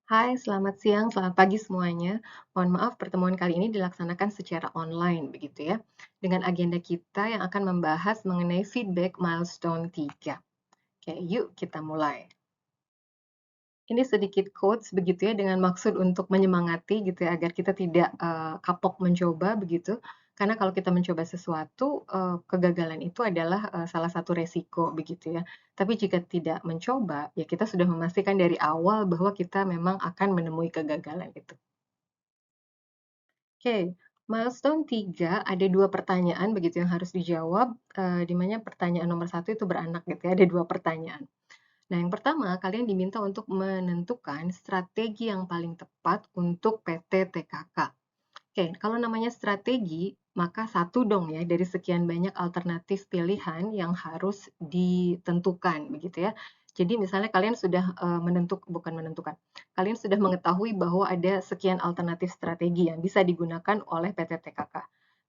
Hai, selamat siang, selamat pagi semuanya. Mohon maaf pertemuan kali ini dilaksanakan secara online begitu ya. Dengan agenda kita yang akan membahas mengenai feedback milestone 3. Oke, yuk kita mulai. Ini sedikit quotes begitu ya dengan maksud untuk menyemangati gitu ya agar kita tidak kapok mencoba begitu. Karena kalau kita mencoba sesuatu, kegagalan itu adalah salah satu resiko begitu ya. Tapi jika tidak mencoba, ya kita sudah memastikan dari awal bahwa kita memang akan menemui kegagalan itu. Oke, milestone 3 ada 2 pertanyaan begitu yang harus dijawab, di mana pertanyaan nomor satu itu beranak gitu ya, ada 2 pertanyaan. Nah, yang pertama, kalian diminta untuk menentukan strategi yang paling tepat untuk PT TKK. Oke, kalau namanya strategi, maka satu dong ya dari sekian banyak alternatif pilihan yang harus ditentukan begitu ya. Jadi misalnya kalian sudah bukan menentukan, kalian sudah mengetahui bahwa ada sekian alternatif strategi yang bisa digunakan oleh PT TKK.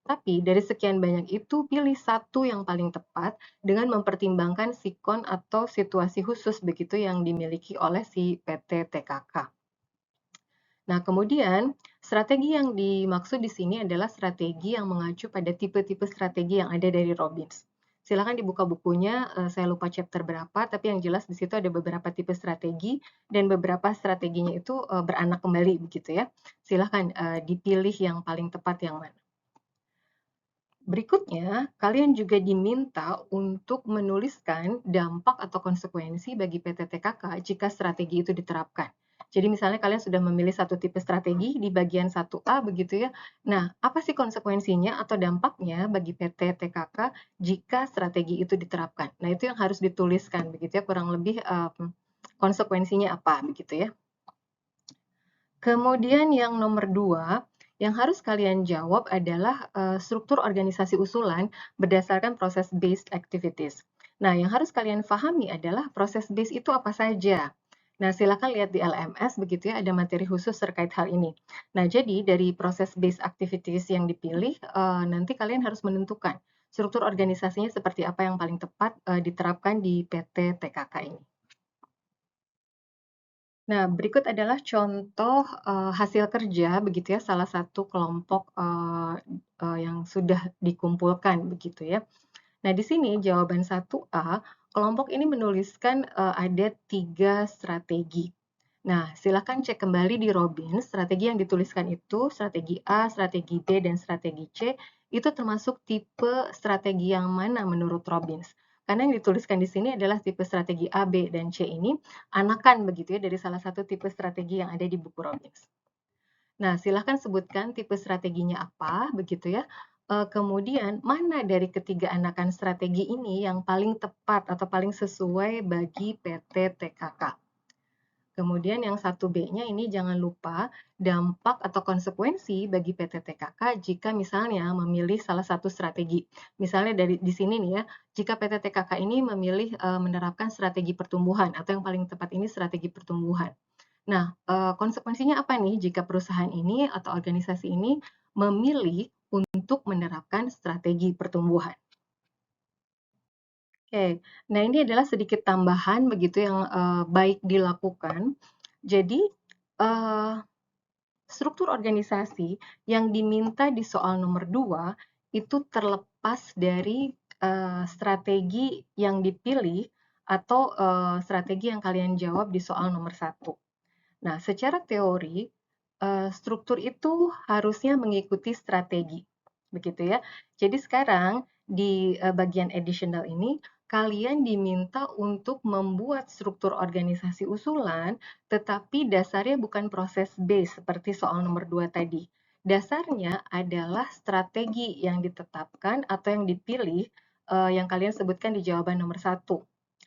Tapi dari sekian banyak itu pilih satu yang paling tepat dengan mempertimbangkan sikon atau situasi khusus begitu yang dimiliki oleh si PT TKK. Nah, kemudian strategi yang dimaksud di sini adalah strategi yang mengacu pada tipe-tipe strategi yang ada dari Robbins. Silakan dibuka bukunya, saya lupa chapter berapa, tapi yang jelas di situ ada beberapa tipe strategi dan beberapa strateginya itu beranak kembali begitu ya. Silakan dipilih yang paling tepat yang mana. Berikutnya, kalian juga diminta untuk menuliskan dampak atau konsekuensi bagi PT TKK jika strategi itu diterapkan. Jadi misalnya kalian sudah memilih satu tipe strategi di bagian 1A begitu ya. Nah, apa sih konsekuensinya atau dampaknya bagi PT TKK jika strategi itu diterapkan? Nah, itu yang harus dituliskan begitu ya, kurang lebih konsekuensinya apa begitu ya. Kemudian yang nomor 2, yang harus kalian jawab adalah struktur organisasi usulan berdasarkan proses based activities. Nah, yang harus kalian pahami adalah proses based itu apa saja. Nah, silakan lihat di LMS begitu ya, ada materi khusus terkait hal ini. Nah, jadi dari proses based activities yang dipilih, nanti kalian harus menentukan struktur organisasinya seperti apa yang paling tepat diterapkan di PT TKK ini. Nah, berikut adalah contoh, hasil kerja begitu ya, salah satu kelompok, yang sudah dikumpulkan begitu ya. Nah, di sini jawaban 1A, kelompok ini menuliskan, ada 3 strategi. Nah, silakan cek kembali di Robbins, strategi yang dituliskan itu strategi A, strategi B, dan strategi C, itu termasuk tipe strategi yang mana menurut Robbins. Karena yang dituliskan di sini adalah tipe strategi A, B, dan C ini anakan begitu ya dari salah satu tipe strategi yang ada di buku Robbins. Nah, silahkan sebutkan tipe strateginya apa, begitu ya. Kemudian, mana dari ketiga anakan strategi ini yang paling tepat atau paling sesuai bagi PT TKK? Kemudian yang satu B-nya ini jangan lupa dampak atau konsekuensi bagi PT TKK jika misalnya memilih salah satu strategi. Misalnya dari di sini nih ya, jika PT TKK ini memilih menerapkan strategi pertumbuhan atau yang paling tepat ini strategi pertumbuhan. Nah, konsekuensinya apa nih jika perusahaan ini atau organisasi ini memilih untuk menerapkan strategi pertumbuhan? Oke, nah ini adalah sedikit tambahan begitu yang baik dilakukan. Jadi, eee, struktur organisasi yang diminta di soal nomor 2 itu terlepas dari strategi yang dipilih atau strategi yang kalian jawab di soal nomor 1. Nah, secara teori, struktur itu harusnya mengikuti strategi, begitu ya. Jadi sekarang di bagian additional ini, kalian diminta untuk membuat struktur organisasi usulan, tetapi dasarnya bukan proses base seperti soal nomor 2 tadi. Dasarnya adalah strategi yang ditetapkan atau yang dipilih yang kalian sebutkan di jawaban nomor 1.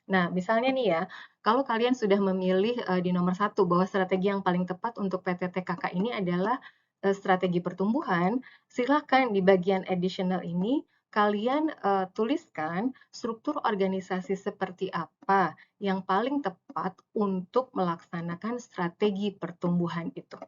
Nah, misalnya nih ya, kalau kalian sudah memilih di nomor 1 bahwa strategi yang paling tepat untuk PT TKK ini adalah strategi pertumbuhan, silakan di bagian additional ini kalian tuliskan struktur organisasi seperti apa yang paling tepat untuk melaksanakan strategi pertumbuhan itu.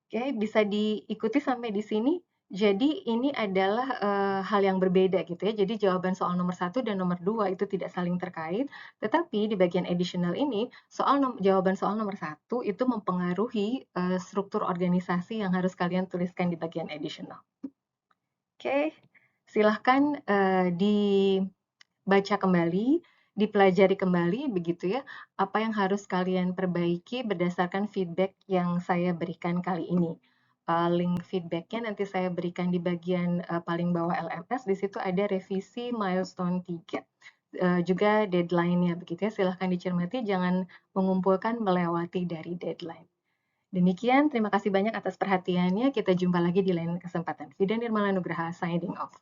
Oke, bisa diikuti sampai di sini? Jadi ini adalah, hal yang berbeda gitu ya. Jadi jawaban soal nomor satu dan nomor 2 itu tidak saling terkait, tetapi di bagian additional ini jawaban soal nomor satu itu mempengaruhi, struktur organisasi yang harus kalian tuliskan di bagian additional. Oke, silahkan, dibaca kembali, dipelajari kembali begitu ya, apa yang harus kalian perbaiki berdasarkan feedback yang saya berikan kali ini. Link feedbacknya nanti saya berikan di bagian paling bawah LMS, di situ ada revisi milestone 3. Juga deadline-nya begitu ya, silahkan dicermati, jangan mengumpulkan melewati dari deadline. Demikian, terima kasih banyak atas perhatiannya. Kita jumpa lagi di lain kesempatan. Fida Nirmala Nugraha, signing off.